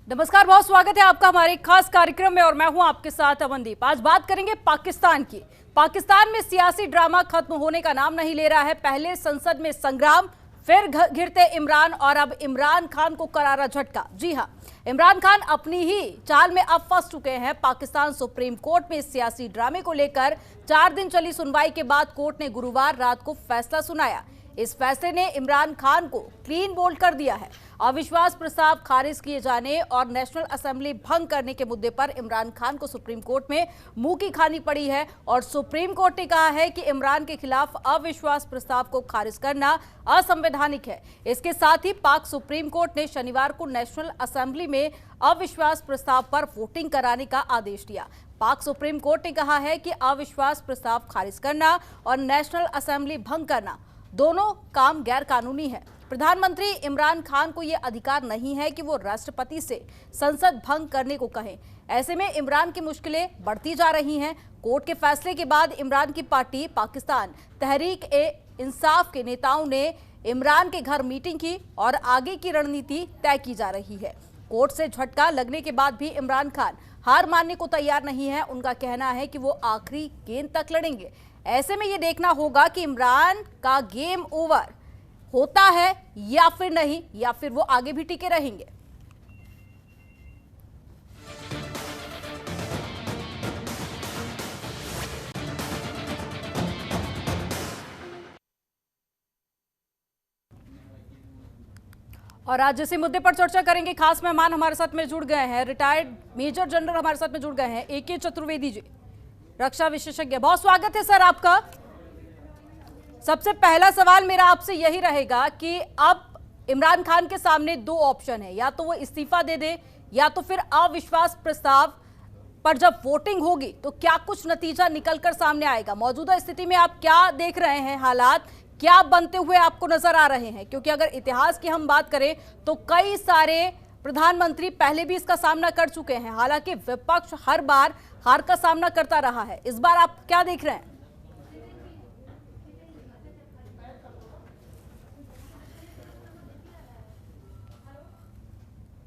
नमस्कार, बहुत स्वागत है आपका हमारे खास कार्यक्रम में और मैं हूं आपके साथ अमनदीप। आज बात करेंगे पाकिस्तान की। पाकिस्तान में सियासी ड्रामा खत्म होने का नाम नहीं ले रहा है। पहले संसद में संग्राम, फिर घिरते इमरान और अब इमरान खान को करारा झटका। जी हां, इमरान खान अपनी ही चाल में अब फंस चुके हैं। पाकिस्तान सुप्रीम कोर्ट में इस सियासी ड्रामे को लेकर 4 दिन चली सुनवाई के बाद कोर्ट ने गुरुवार रात को फैसला सुनाया। इस फैसले ने इमरान खान को क्लीन बोल्ड कर दिया है। अविश्वास प्रस्ताव खारिज किए जाने और नेशनल असेंबली भंग करने के मुद्दे पर इमरान खान को सुप्रीम कोर्ट में मुंह की खानी पड़ी है और सुप्रीम कोर्ट ने कहा है कि इमरान के खिलाफ अविश्वास प्रस्ताव को खारिज करना असंवैधानिक है। इसके साथ ही पाक सुप्रीम कोर्ट ने शनिवार को नेशनल असेंबली में अविश्वास प्रस्ताव पर वोटिंग कराने का आदेश दिया। पाक सुप्रीम कोर्ट ने कहा है कि अविश्वास प्रस्ताव खारिज करना और नेशनल असेंबली भंग करना दोनों काम गैर कानूनी है। प्रधानमंत्री इमरान खान को यह अधिकार नहीं है कि वो राष्ट्रपति से संसद भंग करने को कहें। ऐसे में इमरान की मुश्किलें बढ़ती जा रही हैं। कोर्ट के फैसले के बाद इमरान की पार्टी पाकिस्तान तहरीक ए इंसाफ के नेताओं ने इमरान के घर मीटिंग की और आगे की रणनीति तय की जा रही है। कोर्ट से झटका लगने के बाद भी इमरान खान हार मानने को तैयार नहीं है। उनका कहना है कि वो आखिरी गेंद तक लड़ेंगे। ऐसे में ये देखना होगा कि इमरान का गेम ओवर होता है या फिर नहीं, या फिर वो आगे भी टिके रहेंगे। और आज इसी मुद्दे पर चर्चा करेंगे। खास मेहमान हमारे साथ में जुड़ गए हैं, रिटायर्ड मेजर जनरल हमारे साथ में जुड़ गए हैं AK चतुर्वेदी जी, रक्षा विशेषज्ञ। बहुत स्वागत है सर आपका। सबसे पहला सवाल मेरा आपसे यही रहेगा कि अब इमरान खान के सामने दो ऑप्शन है, या तो वो इस्तीफा दे दे या तो फिर अविश्वास प्रस्ताव पर जब वोटिंग होगी तो क्या कुछ नतीजा निकलकर सामने आएगा। मौजूदा स्थिति में आप क्या देख रहे हैं, हालात क्या बनते हुए आपको नजर आ रहे हैं? क्योंकि अगर इतिहास की हम बात करें तो कई सारे प्रधानमंत्री पहले भी इसका सामना कर चुके हैं। हालांकि विपक्ष हर बार हार का सामना करता रहा है। इस बार आप क्या देख रहे हैं?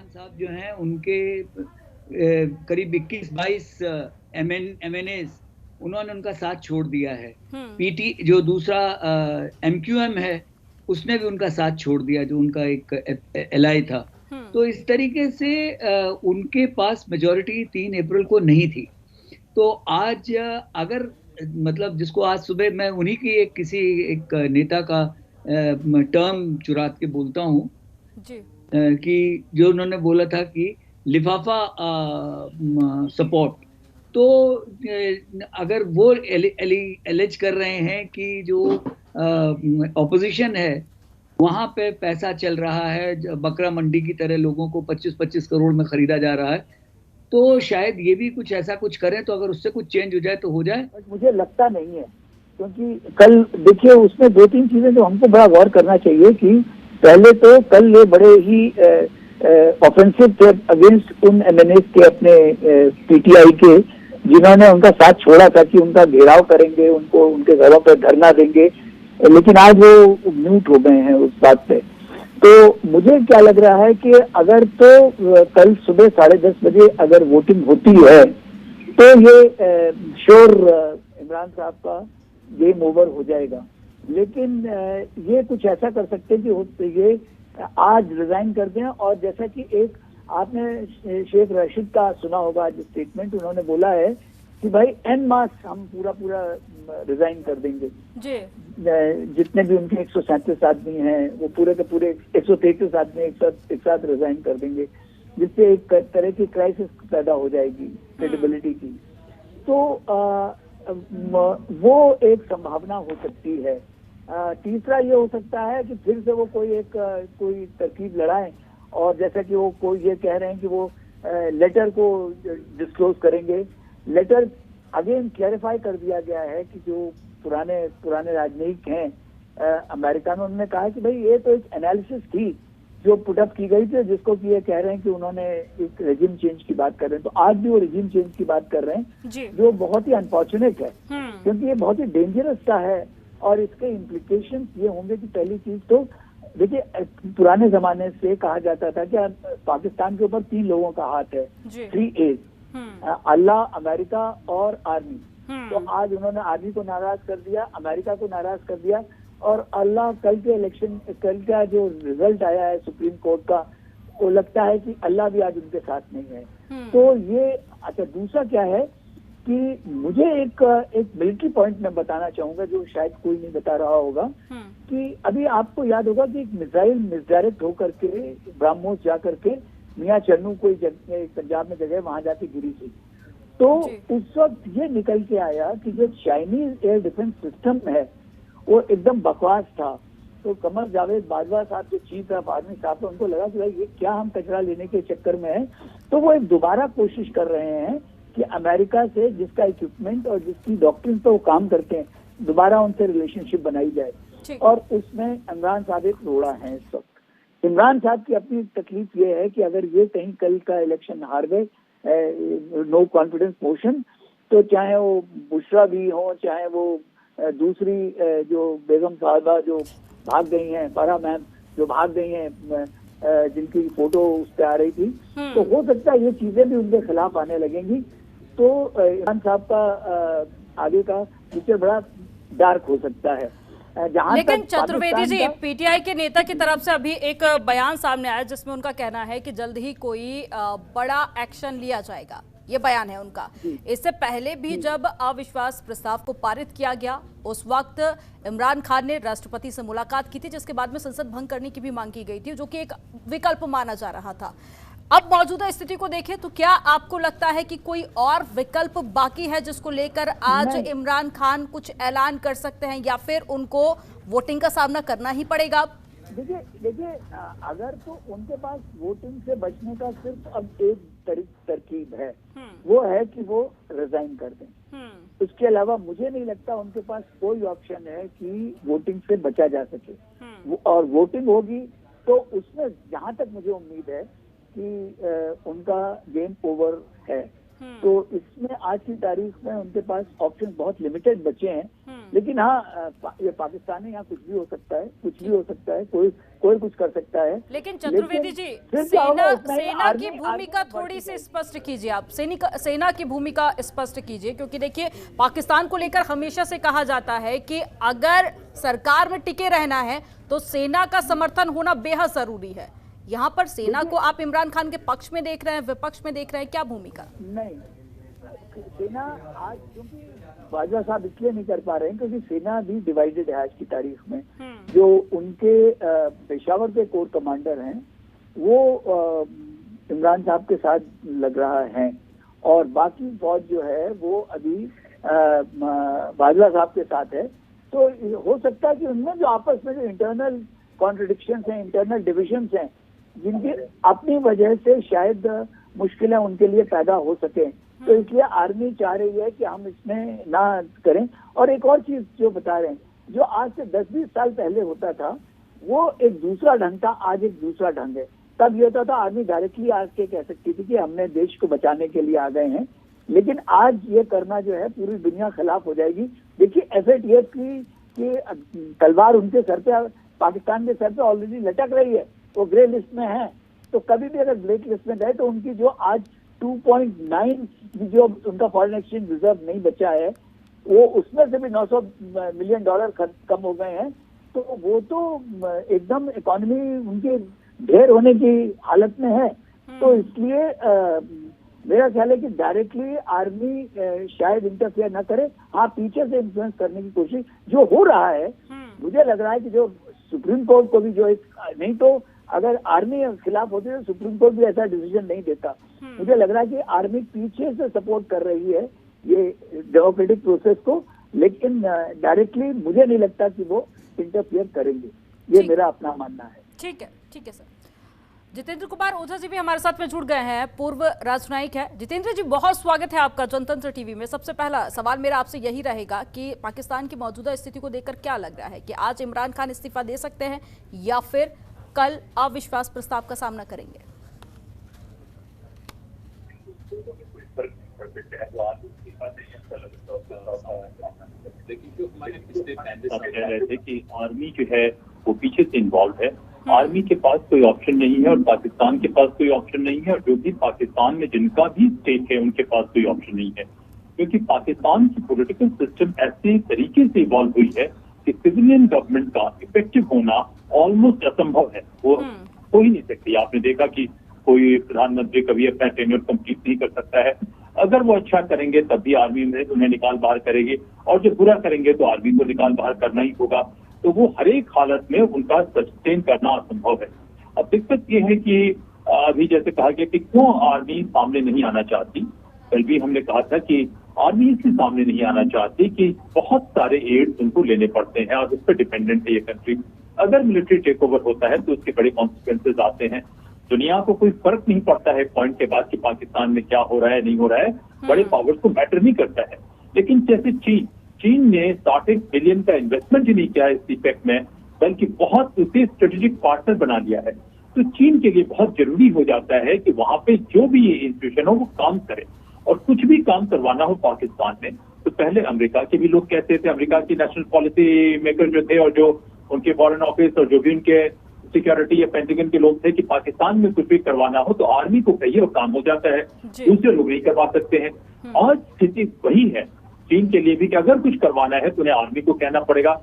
साहब जो हैं उनके करीब 21-22 MNAs उन्होंने उनका साथ छोड़ दिया है। PT जो दूसरा MQM है उसने भी उनका साथ छोड़ दिया, जो उनका एक एलाई था। तो इस तरीके से उनके पास मेजॉरिटी 3 अप्रैल को नहीं थी। तो आज अगर मतलब जिसको आज सुबह मैं उन्हीं की किसी एक नेता का टर्म चुरा के बोलता हूँ कि जो उन्होंने बोला था कि लिफाफा सपोर्ट, तो अगर वो एलिज कर रहे हैं कि जो ऑपोजिशन है वहां पे पैसा चल रहा है, बकरा मंडी की तरह लोगों को 25-25 करोड़ में खरीदा जा रहा है, तो शायद ये भी कुछ ऐसा कुछ करें, तो अगर उससे कुछ चेंज हो जाए तो हो जाए। मुझे लगता नहीं है, क्योंकि कल देखिए उसमें 2-3 चीजें जो हमको बड़ा गौर करना चाहिए कि पहले तो कल ये बड़े ही ऑफेंसिव थे अगेंस्ट उन MNAs के, अपने PTI के, जिन्होंने उनका साथ छोड़ा था कि उनका घेराव करेंगे, उनको उनके घरों पर धरना देंगे, लेकिन आज वो म्यूट हो गए हैं उस बात पे। तो मुझे क्या लग रहा है कि अगर तो कल सुबह 10:30 बजे अगर वोटिंग होती है तो ये श्योर इमरान साहब का गेम ओवर हो जाएगा। लेकिन ये कुछ ऐसा कर सकते हैं कि ये आज रिजाइन कर दें, और जैसा कि एक आपने शेख रशीद का सुना होगा आज स्टेटमेंट, उन्होंने बोला है कि भाई एन मास हम पूरा रिजाइन कर देंगे जी। जितने भी उनके 137 आदमी हैं वो पूरे के पूरे 133 आदमी एक साथ रिजाइन कर देंगे, जिससे एक तरह की क्राइसिस पैदा हो जाएगी क्रेडिबिलिटी की। तो वो एक संभावना हो सकती है। तीसरा ये हो सकता है कि फिर से वो कोई तरकीब लड़ाएं, और जैसा कि वो कोई ये कह रहे हैं कि वो लेटर को डिस्क्लोज करेंगे। लेटर अगेन क्लैरिफाई कर दिया गया है कि जो पुराने राजनयिक हैं अमेरिका में, उन्होंने कहा कि भाई ये तो एक एनालिसिस थी जो पुटअप की गई थी, जिसको कि ये कह रहे हैं कि उन्होंने एक रेजिम चेंज की बात कर रहे हैं। तो आज भी वो रेजिम चेंज की बात कर रहे हैं, जो बहुत ही अनफॉर्चुनेट है, क्योंकि ये बहुत ही डेंजरस सा है। और इसके इम्प्लीकेशन ये होंगे कि पहली चीज तो देखिए, पुराने जमाने से कहा जाता था कि पाकिस्तान के ऊपर 3 लोगों का हाथ है, 3 A's, अल्लाह, अमेरिका और आर्मी। तो आज उन्होंने आर्मी को नाराज कर दिया, अमेरिका को नाराज कर दिया, और अल्लाह कल का जो रिजल्ट आया है सुप्रीम कोर्ट का, वो लगता है कि अल्लाह भी आज उनके साथ नहीं है। तो ये अच्छा, दूसरा क्या है कि मुझे एक मिलिट्री पॉइंट में बताना चाहूंगा जो शायद कोई नहीं बता रहा होगा, कि अभी आपको याद होगा कि एक मिसाइल मिसडायरेक्ट होकर के ब्रह्मोस जा करके मियाँ चन्नू कोई पंजाब में जगह, वहां जाके गिरी थी। तो उस वक्त ये निकल के आया कि जो चाइनीज एयर डिफेंस सिस्टम है वो एकदम बकवास था। तो कमर जावेद बाजवा साहब जो चीफ ऑफ आर्मी साहब, उनको लगा कि भाई ये क्या हम कचरा लेने के चक्कर में है। तो वो एक दोबारा कोशिश कर रहे हैं कि अमेरिका से जिसका इक्विपमेंट और जिसकी डॉक्ट्रिन पे वो काम करते हैं, दोबारा उनसे रिलेशनशिप बनाई जाए। और उसमें इमरान साहब एक रोड़ा है इस वक्त। इमरान साहब की अपनी तकलीफ ये है कि अगर ये कहीं कल का इलेक्शन हार गए, नो कॉन्फिडेंस मोशन, तो चाहे वो बुशरा भी हो, चाहे वो दूसरी जो बेगम साहबा जो भाग गई हैं, फरहा मैम जो भाग गई हैं, जिनकी फोटो उस पर आ रही थी, तो हो सकता है ये चीजें भी उनके खिलाफ आने लगेंगी। तो इमरान साहब का आगे का फ्यूचर बड़ा डार्क हो सकता है। लेकिन चतुर्वेदी जी, पीटीआई के नेता की तरफ से अभी एक बयान सामने आया जिसमें उनका कहना है कि जल्द ही कोई बड़ा एक्शन लिया जाएगा, ये बयान है उनका। इससे पहले भी जब अविश्वास प्रस्ताव को पारित किया गया, उस वक्त इमरान खान ने राष्ट्रपति से मुलाकात की थी, जिसके बाद में संसद भंग करने की भी मांग की गई थी, जो कि एक विकल्प माना जा रहा था। अब मौजूदा स्थिति को देखें तो क्या आपको लगता है कि कोई और विकल्प बाकी है जिसको लेकर आज इमरान खान कुछ ऐलान कर सकते हैं, या फिर उनको वोटिंग का सामना करना ही पड़ेगा? देखिए, अगर तो उनके पास वोटिंग से बचने का सिर्फ अब एक तरकीब है, वो है कि वो रिजाइन कर दें। उसके अलावा मुझे नहीं लगता उनके पास कोई ऑप्शन है कि वोटिंग से बचा जा सके। और वोटिंग होगी तो उसमें जहां तक मुझे उम्मीद है कि उनका गेम ओवर है। तो इसमें आज की तारीख में उनके पास ऑप्शन बहुत लिमिटेड बचे हैं। लेकिन हाँ, ये पाकिस्तान है, यहाँ कुछ भी हो सकता है, कुछ भी हो सकता है, कोई कुछ कर सकता है। लेकिन चतुर्वेदी जी, सेना की भूमिका थोड़ी सी स्पष्ट कीजिए आप, सेना की भूमिका स्पष्ट कीजिए, क्योंकि देखिए पाकिस्तान को लेकर हमेशा से कहा जाता है कि अगर सरकार में टिके रहना है तो सेना का समर्थन होना बेहद जरूरी है। यहाँ पर सेना को आप इमरान खान के पक्ष में देख रहे हैं, विपक्ष में देख रहे हैं, क्या भूमिका? नहीं, सेना आज, क्योंकि बाजवा साहब इसलिए नहीं कर पा रहे हैं क्योंकि सेना भी डिवाइडेड है आज की तारीख में। जो उनके पेशावर के कोर कमांडर हैं वो इमरान साहब के साथ लग रहा है, और बाकी फौज जो है वो अभी बाजवा साहब के साथ है। तो हो सकता है कि उनमें जो आपस में जो इंटरनल कॉन्ट्रडिक्शंस हैं, इंटरनल डिविजन्स हैं, जिनकी अपनी वजह से शायद मुश्किलें उनके लिए पैदा हो सके, तो इसलिए आर्मी चाह रही है कि हम इसमें ना करें। और एक और चीज जो बता रहे हैं, जो आज से 10-20 साल पहले होता था वो एक दूसरा ढंग था, आज एक दूसरा ढंग है। तब ये होता था आर्मी डायरेक्टली आज के कह सकती थी कि हमने देश को बचाने के लिए आ गए हैं, लेकिन आज ये करना जो है पूरी दुनिया खिलाफ हो जाएगी। देखिए FATF की तलवार उनके सर पे, पाकिस्तान के सर पे ऑलरेडी लटक रही है, वो ग्रे लिस्ट में है। तो कभी भी अगर ब्लैक लिस्ट में गए तो उनकी जो आज 2.9 जो उनका फॉरेन एक्सचेंज रिजर्व नहीं बचा है, वो उसमें से भी $900 मिलियन कम हो गए हैं। तो वो तो एकदम इकोनॉमी उनकी ढेर होने की हालत में है। तो इसलिए मेरा ख्याल है कि डायरेक्टली आर्मी शायद इंटरफेयर ना करे। हाँ, पीछे से इन्फ्लुएंस करने की कोशिश जो हो रहा है, मुझे लग रहा है कि जो सुप्रीम कोर्ट को भी जो एक, नहीं तो अगर आर्मी खिलाफ होती है तो सुप्रीम कोर्ट भी ऐसा डिसीजन नहीं देता। मुझे लग रहा है कि आर्मी पीछे से सपोर्ट कर रही है ये डेमोक्रेटिक प्रोसेस को, लेकिन डायरेक्टली मुझे नहीं लगता कि वो इंटरफियर करेंगे। ये मेरा अपना मानना है। ठीक है सर। जितेंद्र कुमार ओझा जी भी हमारे साथ में जुड़ गए हैं, पूर्व राजनयिक है। जितेंद्र जी, बहुत स्वागत है आपका जनतंत्र टीवी में। सबसे पहला सवाल मेरा आपसे यही रहेगा कि पाकिस्तान की मौजूदा स्थिति को देखकर क्या लग रहा है कि आज इमरान खान इस्तीफा दे सकते हैं या फिर कल अविश्वास प्रस्ताव का सामना करेंगे? देखिए, जो हमारे पिछले 35 साल कि आर्मी जो है वो पीछे से इन्वॉल्व है। आर्मी के पास कोई ऑप्शन नहीं है और पाकिस्तान के पास कोई ऑप्शन नहीं है, और जो भी पाकिस्तान में जिनका भी स्टेक है उनके पास कोई ऑप्शन नहीं है, क्योंकि पाकिस्तान की पॉलिटिकल सिस्टम ऐसे तरीके से इवॉल्व हुई है कि सिविलियन गवर्नमेंट का इफेक्टिव होना ऑलमोस्ट असंभव है। वो हो ही नहीं सकती। आपने देखा कि कोई प्रधानमंत्री कभी अपना टेन्योर कंप्लीट नहीं कर सकता है। अगर वो अच्छा करेंगे तब भी आर्मी में उन्हें निकाल बाहर करेगी, और जो बुरा करेंगे तो आर्मी को निकाल बाहर करना ही होगा। तो वो हर एक हालत में उनका सस्टेन करना असंभव है। अब दिक्कत ये है कि अभी जैसे कहा गया कि क्यों आर्मी सामने नहीं आना चाहती, कल भी हमने कहा था कि आर्मी इसलिए सामने नहीं आना चाहती कि बहुत सारे एड्स उनको लेने पड़ते हैं और उस पर डिपेंडेंट है ये कंट्री। अगर मिलिट्री टेक ओवर होता है तो उसके बड़े कॉन्सिक्वेंसेज आते हैं। दुनिया को कोई फर्क नहीं पड़ता है पॉइंट के बाद कि पाकिस्तान में क्या हो रहा है नहीं हो रहा है, बड़े पावर्स को मैटर नहीं करता है। लेकिन जैसे चीन ने 60 बिलियन का इन्वेस्टमेंट ही नहीं किया इस सीपेक में, बल्कि बहुत उसे स्ट्रेटेजिक पार्टनर बना लिया है। तो चीन के लिए बहुत जरूरी हो जाता है कि वहां पे जो भी ये इंस्टीट्यूशन हो वो काम करे, और कुछ भी काम करवाना हो पाकिस्तान में तो पहले अमेरिका के भी लोग कहते थे, अमेरिका की नेशनल पॉलिसी मेकर जो थे और जो उनके फॉरेन ऑफिस और जो भी उनके सिक्योरिटी या पेंटागन के लोग थे कि पाकिस्तान में कुछ भी करवाना हो तो आर्मी को कहिए और काम हो जाता है, दूसरे लोग नहीं करवा सकते हैं। आज स्थिति वही है चीन के लिए भी कि अगर कुछ करवाना है तो उन्हें आर्मी को कहना पड़ेगा।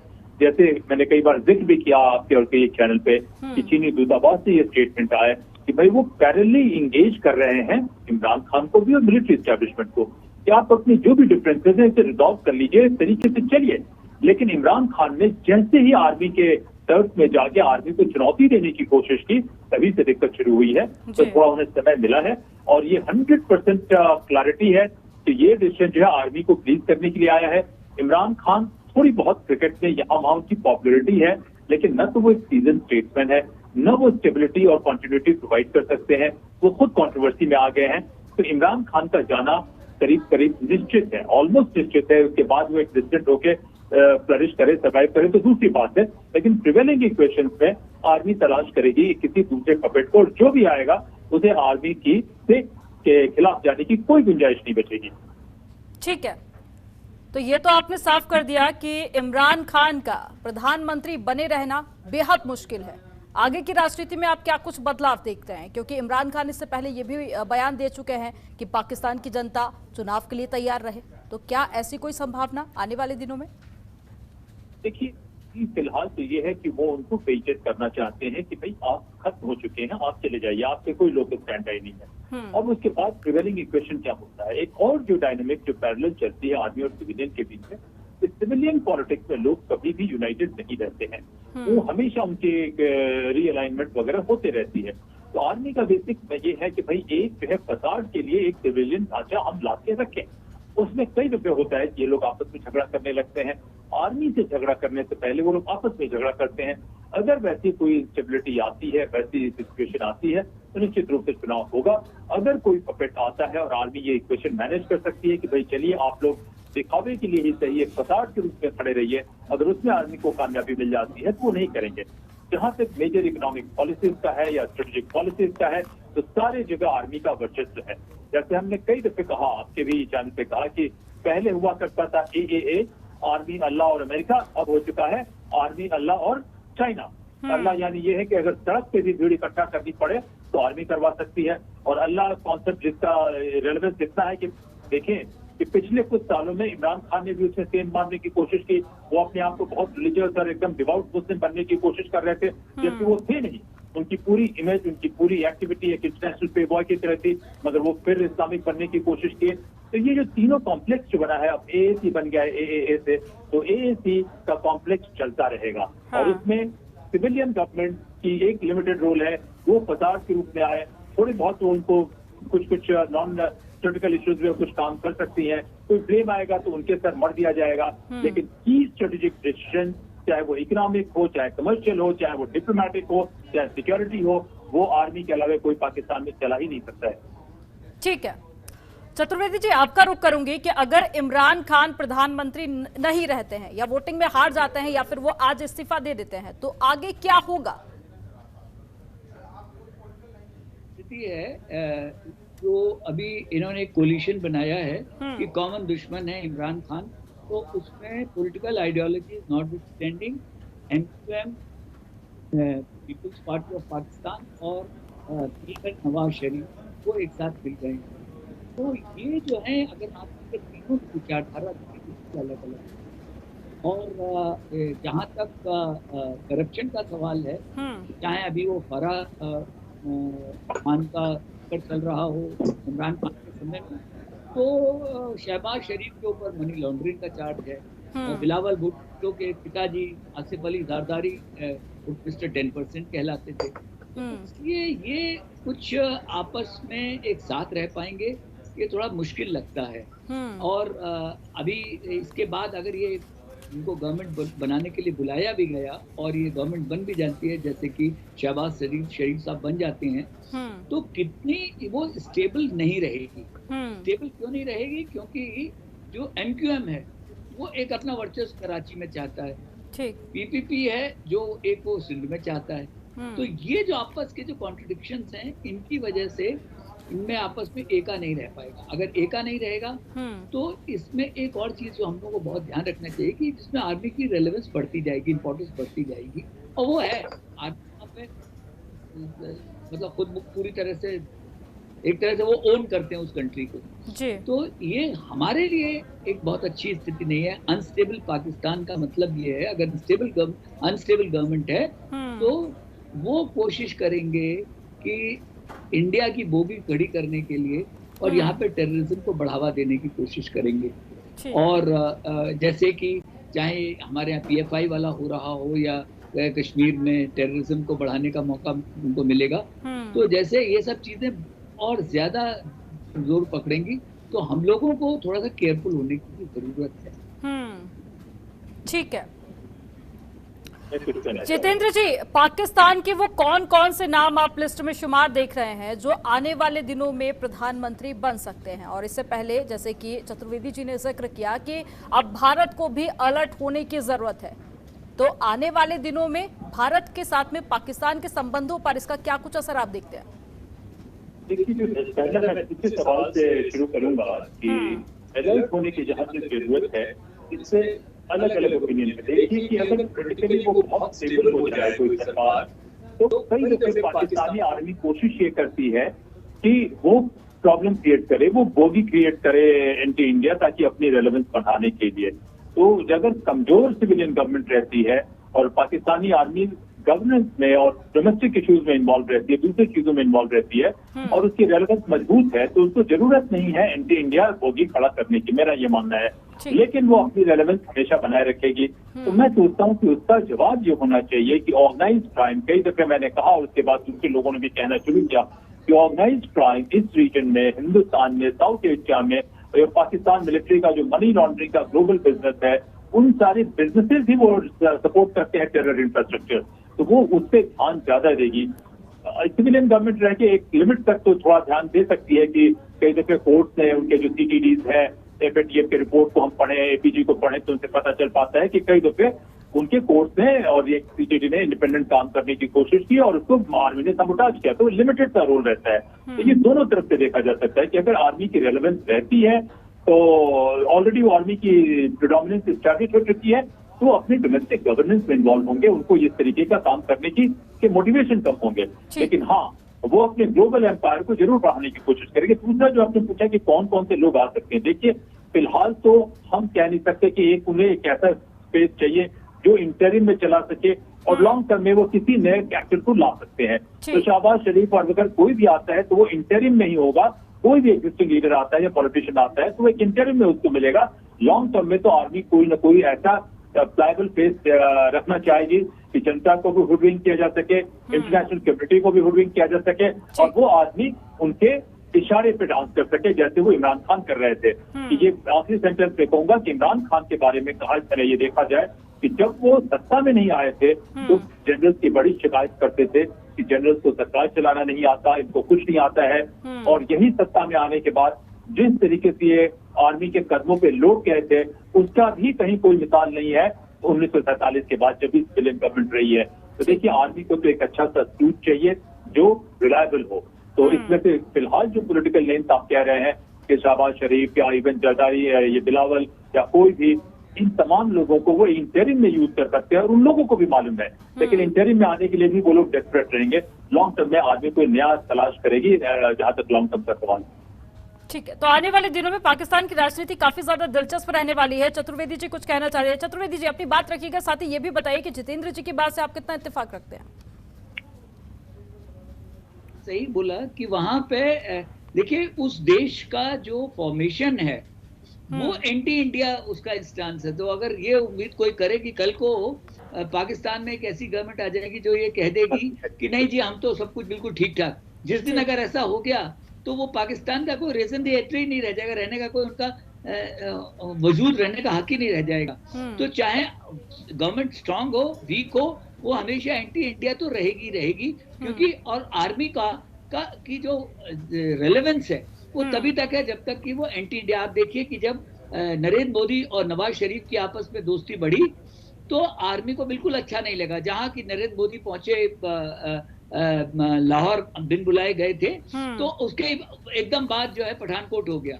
जैसे मैंने कई बार जिक्र भी किया आपके और के चैनल पे कि चीनी दूतावास से ये स्टेटमेंट आया कि भाई वो पैरेलली इंगेज कर रहे हैं इमरान खान को भी और मिलिट्री एस्टेब्लिशमेंट को कि आप अपने जो भी डिफरेंसेज हैं इसे रिजॉल्व कर लीजिए, इस तरीके से चलिए। लेकिन इमरान खान ने जैसे ही आर्मी के टर्फ में जाके आर्मी को चुनौती देने की कोशिश की तभी से दिक्कत शुरू हुई है। तो थोड़ा उन्हें समय मिला है और ये 100% क्लैरिटी है कि ये डिसीजन जो है आर्मी को प्लीज करने के लिए आया है। इमरान खान थोड़ी बहुत क्रिकेट में यहाँ वहाँ उनकी पॉपुलरिटी है, लेकिन न तो वो एक सीजन स्टेट्समैन है, न वो स्टेबिलिटी और कंटिन्यूटी प्रोवाइड कर सकते हैं। वो खुद कंट्रोवर्सी में आ गए हैं। तो इमरान खान का जाना करीब करीब निश्चित है, ऑलमोस्ट निश्चित है। उसके बाद वो एक डिसिडेंट होके फ्लरिश करे, सर्वाइव करे तो दूसरी बात है, लेकिन प्रिवेलिंग इक्वेशन में आर्मी तलाश करेगी किसी दूसरे पपेट को, और जो भी आएगा उसे आर्मी की से के खिलाफ जाने की कोई गुंजाइश नहीं बचेगी। ठीक है, तो ये तो आपने साफ कर दिया कि इमरान खान का प्रधानमंत्री बने रहना बेहद मुश्किल है। आगे की राजनीति में आप क्या कुछ बदलाव देखते हैं, क्योंकि इमरान खान इससे पहले ये भी बयान दे चुके हैं कि पाकिस्तान की जनता चुनाव के लिए तैयार रहे, तो क्या ऐसी कोई संभावना आने वाले दिनों में? देखिए, फिलहाल तो ये है कि वो उनको बेइज्जत करना चाहते हैं कि भाई आप खत्म हो चुके हैं, आप चले जाइए, आपके कोई लोकल स्टैंड ही नहीं है। अब उसके बाद प्रिवेलिंग इक्वेशन क्या होता है, एक और जो डायनामिक जो पैरेलल चलती है आर्मी और सिविलियन के बीच में, सिविलियन पॉलिटिक्स में लोग कभी भी यूनाइटेड नहीं रहते हैं, वो हमेशा उनके रीअलाइनमेंट वगैरह होते रहती है। तो आर्मी का बेसिक ये है कि भाई एक जो है फसाड के लिए एक सिविलियन ढांचा हम ला के रखें। उसमें कई दफे होता है कि ये लोग आपस में झगड़ा करने लगते हैं, आर्मी से झगड़ा करने से पहले वो लोग आपस में झगड़ा करते हैं। अगर वैसी कोई स्टेबिलिटी आती है, वैसी सिचुएशन आती है तो निश्चित रूप से चुनाव होगा। अगर कोई पपेट आता है और आर्मी ये इक्वेशन मैनेज कर सकती है कि भाई चलिए आप लोग दिखावे के लिए ही सही एक फसाड के रूप में खड़े रहिए, अगर उसमें आर्मी को कामयाबी मिल जाती है तो वो नहीं करेंगे। जहां तक मेजर इकोनॉमिक पॉलिसीज का है या स्ट्रेटेजिक पॉलिसीज का है तो सारे जगह आर्मी का वर्चस्व है। जैसे हमने कई दफे कहा, आपके भी चैनल पे कहा कि पहले हुआ करता था AAA, आर्मी अल्लाह और अमेरिका, अब हो चुका है आर्मी अल्लाह और चाइना। अल्लाह यानी ये है कि अगर सड़क पे भी भीड़ इकट्ठा करनी पड़े तो आर्मी करवा सकती है, और अल्लाह कॉन्सेप्ट जिसका रेलेवेंस इतना है कि देखें कि पिछले कुछ सालों में इमरान खान ने भी उसमें सेंध मारने की कोशिश की। वो अपने आप को बहुत रिलीजियस और एकदम डिवाउट मुस्लिम बनने की कोशिश कर रहे थे, जबकि वो थे नहीं। उनकी पूरी इमेज, उनकी पूरी एक्टिविटी एक इंटरनेशनल पे बॉय की तरह थी, मगर वो फिर इस्लामिक बनने की कोशिश की। तो ये जो तीनों कॉम्प्लेक्स जो बना है, अब AAC बन गया है AAA से, तो AAC का कॉम्प्लेक्स चलता रहेगा। और उसमें सिविलियन गवर्नमेंट की एक लिमिटेड रोल है, वो फसाद के रूप में आए, थोड़ी बहुत तो उनको कुछ नॉन स्ट्रेटेजिकल इश्यूज में कुछ काम कर सकती हैं। कोई ब्लेम आएगा तो उनके सर मर दिया जाएगा, लेकिन की स्ट्रेटेजिक डिसीजन, चाहे वो इकोनॉमिक हो, चाहे कमर्शियल हो, चाहे वो डिप्लोमेटिक हो, चाहे सिक्योरिटी हो, वो आर्मी के अलावा कोई पाकिस्तान में चला ही नहीं सकता है। ठीक है, चतुर्वेदी जी आपका रुख करूंगी कि अगर इमरान खान प्रधानमंत्री नहीं रहते हैं या वोटिंग में हार जाते हैं या फिर वो आज इस्तीफा दे देते हैं तो आगे क्या होगा? स्थिति है जो अभी इन्होंने एक कोलिशन बनाया है कि कॉमन दुश्मन है इमरान खान, तो उसमें political ideology notwithstanding MQM Peoples Party of Pakistan और नवाज शरीफ वो एक साथ मिल गए हैं। तो ये जो है, अगर आप तीनों की विचारधारा अलग अलग, और जहाँ तक करप्शन का सवाल है, चाहे अभी वो फराह खान का चल रहा हो इमरान खान के समय में, तो शहबाज शरीफ के ऊपर मनी लॉन्ड्रिंग का चार्ज है, बिलावल भुट्टो के पिताजी आसिफ अली जरदारी मिस्टर 10% कहलाते थे। इसलिए ये कुछ आपस में एक साथ रह पाएंगे, ये थोड़ा मुश्किल लगता है। और अभी इसके बाद अगर ये इनको गवर्नमेंट बनाने के लिए बुलाया भी गया और ये गवर्नमेंट बन भी जाती है, जैसे कि शहबाज शरीफ साहब बन जाते हैं, तो कितनी वो स्टेबल नहीं रहेगी। स्टेबल क्यों नहीं रहेगी? क्योंकि जो MQM है वो एक अपना वर्चस्व कराची में चाहता है, PPP है जो एक वो सिंध में चाहता है। तो ये जो आपस के जो कॉन्ट्रडिक्शंस हैं, इनकी वजह से इनमें आपस में एका नहीं रह पाएगा। अगर एका नहीं रहेगा तो इसमें एक और चीज जो हम लोगों को बहुत ध्यान रखना चाहिए कि जिसमें आर्मी की रेलेवेंस बढ़ती जाएगी, इंपॉर्टेंस बढ़ती जाएगी, और वो है आर्मी में मतलब खुद पूरी तरह से एक तरह से वो ओन करते हैं उस कंट्री को जी। तो ये हमारे लिए एक बहुत अच्छी स्थिति नहीं है। अनस्टेबल पाकिस्तान का मतलब ये है, अगर अनस्टेबल गवर्नमेंट है तो वो कोशिश करेंगे कि इंडिया की बोगी खड़ी करने के लिए और यहाँ पे टेररिज्म को बढ़ावा देने की कोशिश करेंगे। और जैसे कि चाहे हमारे यहाँ PFI वाला हो रहा हो या कश्मीर में टेररिज्म को बढ़ाने का मौका उनको मिलेगा, तो जैसे ये सब चीजें और ज्यादा जोर पकड़ेंगी, तो हम लोगों को थोड़ा सा केयरफुल होने की जरूरत है। ठीक है जितेंद्र जी, पाकिस्तान के वो कौन कौन से नाम आप लिस्ट में शुमार देख रहे हैं जो आने वाले दिनों में प्रधानमंत्री बन सकते हैं? और इससे पहले जैसे कि चतुर्वेदी जी ने जिक्र किया कि अब भारत को भी अलर्ट होने की जरूरत है, तो आने वाले दिनों में भारत के साथ में पाकिस्तान के संबंधों पर इसका क्या कुछ असर आप देखते हैं? देखिए, जो पहले मैं इसी सवाल से शुरू करूंगा कि अलर्ट होने की जहां तक जरूरत है, इससे अलग अलग ओपिनियन है। देखिए कि अगर पोलिटिकली वो बहुत स्टेबल हो जाए कोई सरकार, तो कई दफे पाकिस्तानी आर्मी कोशिश ये करती है कि वो प्रॉब्लम क्रिएट करे, वो बोगी क्रिएट करे एंटी इंडिया, ताकि अपनी रेलेवेंस बढ़ाने के लिए। तो अगर कमजोर सिविलियन गवर्नमेंट रहती है और पाकिस्तानी आर्मी गवर्नेंस में और डोमेस्टिक इश्यूज में इन्वॉल्व रहती है, दूसरी चीजों में इन्वॉल्व रहती है और उसकी रेलेवेंस मजबूत है, तो उसको जरूरत नहीं है एंटी इंडिया बोगी खड़ा करने की, मेरा ये मानना है। लेकिन वो अपनी रेलेवेंस हमेशा बनाए रखेगी। तो मैं सोचता हूँ कि उसका जवाब ये होना चाहिए कि ऑर्गेनाइज्ड क्राइम, कई दफे मैंने कहा और उसके बाद दूसरे लोगों ने भी कहना शुरू किया कि ऑर्गेनाइज्ड क्राइम इस रीजन में, हिंदुस्तान में, साउथ एशिया में, और पाकिस्तान मिलिट्री का जो मनी लॉन्ड्रिंग का ग्लोबल बिजनेस है, उन सारे बिजनेसेस ही वो सपोर्ट करते हैं टेरर इंफ्रास्ट्रक्चर, तो वो उस पर ध्यान ज्यादा देगी। सिविलियन गवर्नमेंट रह के एक लिमिट तक तो थोड़ा ध्यान दे सकती है कि कई दफे कोर्ट्स ने उनके जो CTDs है, FATF के रिपोर्ट को हम पढ़े, APG को पढ़े, तो उनसे पता चल पाता है कि कई दफे उनके कोर्ट्स ने और ये CTD ने इंडिपेंडेंट काम करने की कोशिश की और उसको आर्मी ने सबोटाज किया, तो लिमिटेड सा रोल रहता है। तो ये दोनों तरफ से देखा जा सकता है कि अगर आर्मी की रेलेवेंस रहती है तो ऑलरेडी वो आर्मी की प्रिडोमिनेंस एस्टैब्लिश हो चुकी है, तो अपनी डोमेस्टिक गवर्नेंस में इन्वॉल्व होंगे, उनको इस तरीके का काम करने की मोटिवेशन कम होंगे। लेकिन हाँ, वो अपने ग्लोबल एम्पायर को जरूर बढ़ाने की कोशिश करेंगे। दूसरा जो आपने पूछा कि कौन कौन से लोग आ सकते हैं, देखिए फिलहाल तो हम कह नहीं सकते कि उन्हें एक ऐसा स्पेस चाहिए जो इंटरिम में चला सके और लॉन्ग टर्म में वो किसी नए एक्टर को ला सकते हैं। तो शहबाज शरीफ और अगर कोई भी आता है तो वो इंटरिम में ही होगा, कोई भी एग्जिस्टिंग लीडर आता है या पॉलिटिशियन आता है तो एक इंटरिम में उसको मिलेगा। लॉन्ग टर्म में तो आर्मी कोई ना कोई ऐसा प्लायबल फेस रखना चाहेगी कि जनता को भी हुडविंग किया जा सके, इंटरनेशनल कम्युनिटी को भी हुडविंग किया जा सके और वो आदमी उनके इशारे पे डांस कर सके, जैसे वो इमरान खान कर रहे थे। कि ये आखिरी सेंटेंस पे कहूंगा कि इमरान खान के बारे में कहा पहले ये देखा जाए कि जब वो सत्ता में नहीं आए थे तो जनरल्स की बड़ी शिकायत करते थे कि जनरल्स को सरकार चलाना नहीं आता, इनको कुछ नहीं आता है। और यही सत्ता में आने के बाद जिस तरीके से ये आर्मी के कदमों पे लोग गए थे, उसका भी कहीं कोई मिसाल नहीं है 1947 के बाद जब भी सिविलियन गवर्नमेंट रही है। तो देखिए, आर्मी को तो एक अच्छा सा सूट चाहिए जो रिलायबल हो। तो इसमें से फिलहाल जो पॉलिटिकल लेंस आप कह रहे हैं कि शहबाज शरीफ या इवन जरदारी, ये बिलावल या कोई भी, इन तमाम लोगों को वो इंटरिम में यूज कर सकते हैं और उन लोगों को भी मालूम है, लेकिन इंटरिम में आने के लिए भी वो लोग डेस्परेट रहेंगे। लॉन्ग टर्म में आदमी कोई नया तलाश करेगी, जहां तक लॉन्ग टर्म का सवाल। ठीक है, तो आने वाले दिनों में पाकिस्तान की राजनीति काफी ज्यादा दिलचस्प रहने वाली है। चतुर्वेदी जी कुछ कहना चाह रहे हैं। चतुर्वेदी जी अपनी बात रखिएगा, साथ ही ये भी बताइए कि जितेंद्र जी की बात से आप कितना इत्तेफाक रखते हैं। सही बोला कि वहां पे देखिए उस देश का जो फॉर्मेशन है वो एंटी इंडिया उसका इंस्टांस है। तो अगर ये उम्मीद कोई करे कि कल को पाकिस्तान में एक ऐसी गवर्नमेंट आ जाएगी जो ये कह देगी कि नहीं जी हम तो सब कुछ बिल्कुल ठीक ठाक, जिस दिन अगर ऐसा हो गया तो वो पाकिस्तान का कोई रीजन ही नहीं रह जाएगा, रहने का कोई उनका वजूद रहने का हक ही नहीं रह जाएगा। तो चाहे गवर्नमेंट स्ट्रांग हो वीक हो, वो हमेशा एंटी इंडिया तो रहेगी क्योंकि और आर्मी की जो रेलेवेंस है वो तभी तक है जब तक कि वो एंटी इंडिया। आप देखिए कि जब नरेंद्र मोदी और नवाज शरीफ की आपस में दोस्ती बढ़ी तो आर्मी को बिल्कुल अच्छा नहीं लगा। जहां की नरेंद्र मोदी पहुंचे लाहौर बिन बुलाए गए थे तो उसके एकदम बाद जो है पठानकोट हो गया।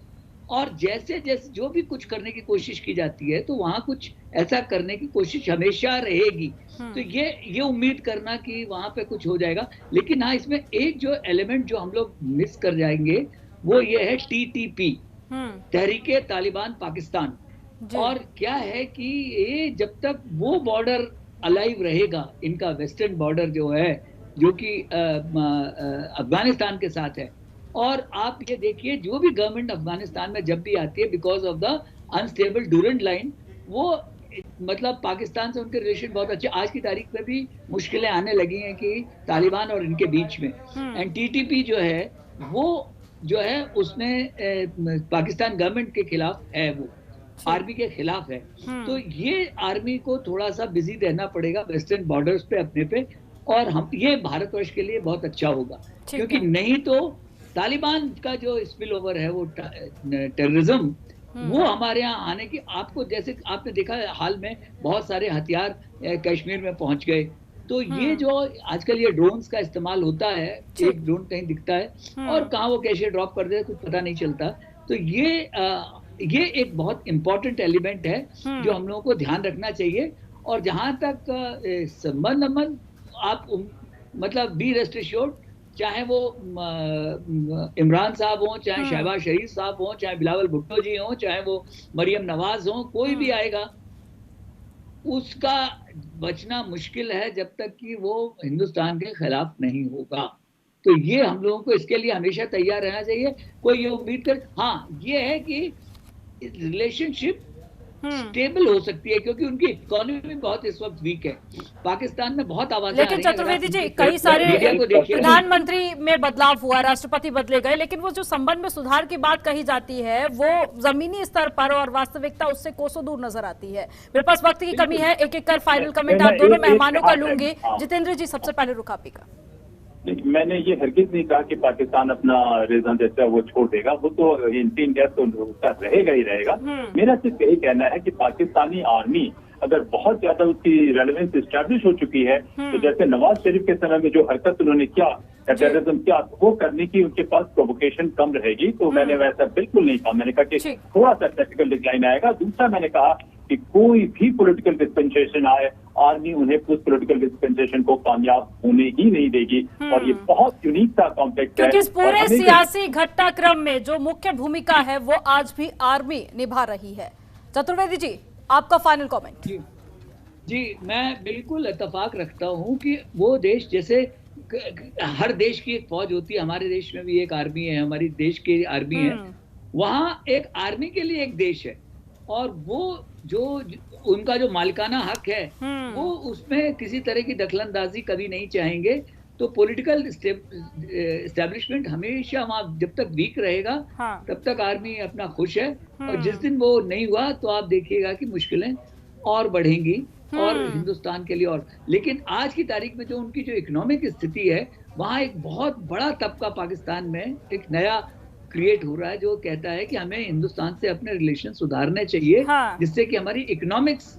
और जैसे जैसे जो भी कुछ करने की कोशिश की जाती है तो वहां कुछ ऐसा करने की कोशिश हमेशा रहेगी। तो ये उम्मीद करना कि वहां पे कुछ हो जाएगा, लेकिन हाँ इसमें एक जो एलिमेंट जो हम लोग मिस कर जाएंगे वो ये है TTP, तहरीके तालिबान पाकिस्तान। और क्या है कि ये जब तक वो बॉर्डर अलाइव रहेगा, इनका वेस्टर्न बॉर्डर जो है जो कि अफगानिस्तान के साथ है, और आप ये देखिए जो भी गवर्नमेंट अफगानिस्तान में जब भी आती है because of the unstable Durand line, वो मतलब पाकिस्तान से उनके रिलेशन बहुत अच्छे। आज की तारीख में भी मुश्किलें आने लगी हैं कि तालिबान और इनके बीच में। एंड TTP जो है वो जो है उसने पाकिस्तान गवर्नमेंट के खिलाफ है, वो आर्मी के खिलाफ है। तो ये आर्मी को थोड़ा सा बिजी रहना पड़ेगा वेस्टर्न बॉर्डर्स पे अपने पे, और हम ये भारतवर्ष के लिए बहुत अच्छा होगा क्योंकि नहीं तो तालिबान का जो स्पिल ओवर है वो टेररिज्म वो हमारे यहाँ आने की, आपको जैसे आपने देखा हाल में बहुत सारे हथियार कश्मीर में पहुंच गए। तो ये जो आजकल ये ड्रोन्स का इस्तेमाल होता है, एक ड्रोन कहीं दिखता है और कहाँ वो कैसे ड्रॉप कर दे कुछ पता नहीं चलता। तो ये एक बहुत इंपॉर्टेंट एलिमेंट है जो हम लोगों को ध्यान रखना चाहिए। और जहां तक संबंध आप मतलब बी रेस्ट एश्योर्ड, चाहे वो इमरान साहब हो, चाहे शहबाज शरीफ साहब हो, चाहे बिलावल भुट्टो जी हो, चाहे वो मरियम नवाज हो, कोई भी आएगा उसका बचना मुश्किल है जब तक कि वो हिंदुस्तान के खिलाफ नहीं होगा। तो ये हम लोगों को इसके लिए हमेशा तैयार रहना चाहिए। कोई ये उम्मीद कर, हाँ ये है कि रिलेशनशिप स्टेबल हो सकती है क्योंकि उनकी इकोनॉमी बहुत इस वक्त वीक है। पाकिस्तान में बहुत आवाजें, लेकिन चतुर्वेदी जी कई सारे प्रधानमंत्री में बदलाव हुआ, राष्ट्रपति बदले गए, लेकिन वो जो संबंध में सुधार की बात कही जाती है वो जमीनी स्तर पर और वास्तविकता उससे कोसों दूर नजर आती है। मेरे पास वक्त की कमी है, एक एक कर फाइनल कमेंट आप दोनों मेहमानों का लूंगी। जितेंद्र जी सबसे पहले रुख आप का। मैंने ये हरगिज नहीं कहा कि पाकिस्तान अपना रीजन जैसा है वो छोड़ देगा, वो तो एंटी इंडिया तो रहेगा ही रहेगा। मेरा सिर्फ यही कहना है कि पाकिस्तानी आर्मी अगर बहुत ज्यादा उसकी रेलेवेंस एस्टैब्लिश हो चुकी है तो जैसे नवाज शरीफ के समय में जो हरकत उन्होंने किया टेररिज्म किया, वो करने की उनके पास प्रोवोकेशन कम रहेगी। तो मैंने वैसा बिल्कुल नहीं कहा, मैंने कहा कि थोड़ा सा टेक्निकल डिक्लाइन आएगा। दूसरा मैंने कहा कि कोई भी पॉलिटिकल डिस्पेंसेशन आए, आर्मी उन्हें उस पॉलिटिकल डिस्पेंसेशन को कामयाब होने ही नहीं देगी। और ये बहुत यूनिक सा कॉम्प्लेक्स है क्योंकि इस पूरे सियासी घटनाक्रम में जो मुख्य भूमिका है वो आज भी आर्मी निभा रही है। चतुर्वेदी जी आपका फाइनल कमेंट। जी मैं बिल्कुल इत्तेफाक रखता हूँ कि वो देश, जैसे हर देश की एक फौज होती है, हमारे देश में भी एक आर्मी है, हमारी देश की आर्मी है, वहाँ एक आर्मी के लिए एक देश है और वो जो उनका जो मालिकाना हक है वो उसमें किसी तरह की दखलंदाजी कभी नहीं चाहेंगे। तो पॉलिटिकल एस्टेब्लिशमेंट हमेशा वहाँ जब तक वीक रहेगा तब तक आर्मी अपना खुश है, और जिस दिन वो नहीं हुआ तो आप देखिएगा कि मुश्किलें और बढ़ेंगी और हिंदुस्तान के लिए और। लेकिन आज की तारीख में जो उनकी जो इकोनॉमिक स्थिति है, वहाँ एक बहुत बड़ा तबका पाकिस्तान में एक नया क्रिएट हो रहा है जो कहता है कि हमें हिंदुस्तान से अपने रिलेशन सुधारने चाहिए जिससे कि हमारी इकोनॉमिक्स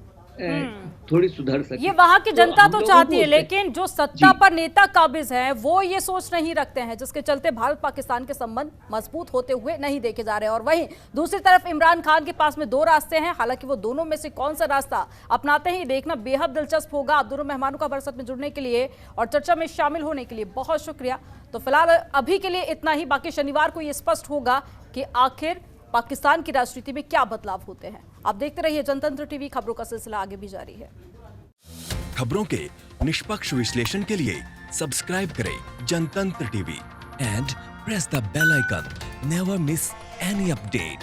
थोड़ी सुधर सके। ये वहां की जनता हम तो लोगों चाहती को है, लेकिन जो सत्ता जी। पर नेता काबिज हैं वो ये सोच नहीं रखते हैं, जिसके चलते भारत पाकिस्तान के संबंध मजबूत होते हुए नहीं देखे जा रहे हैं। और वहीं दूसरी तरफ इमरान खान के पास में दो रास्ते हैं, हालांकि वो दोनों में से कौन सा रास्ता अपनाते हैं देखना बेहद दिलचस्प होगा। आप दोनों मेहमानों का बरसत में जुड़ने के लिए और चर्चा में शामिल होने के लिए बहुत शुक्रिया। तो फिलहाल अभी के लिए इतना ही, बाकी शनिवार को ये स्पष्ट होगा कि आखिर पाकिस्तान की राजनीति में क्या बदलाव होते हैं। आप देखते रहिए जनतंत्र टीवी, खबरों का सिलसिला आगे भी जारी है। खबरों के निष्पक्ष विश्लेषण के लिए सब्सक्राइब करें Jantantra TV and press the bell icon. Never miss any update.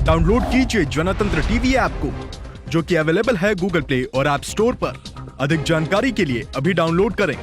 Download कीजिए जनतंत्र टीवी ऐप को, जो कि अवेलेबल है गूगल प्ले और ऐप स्टोर पर। अधिक जानकारी के लिए अभी डाउनलोड करें।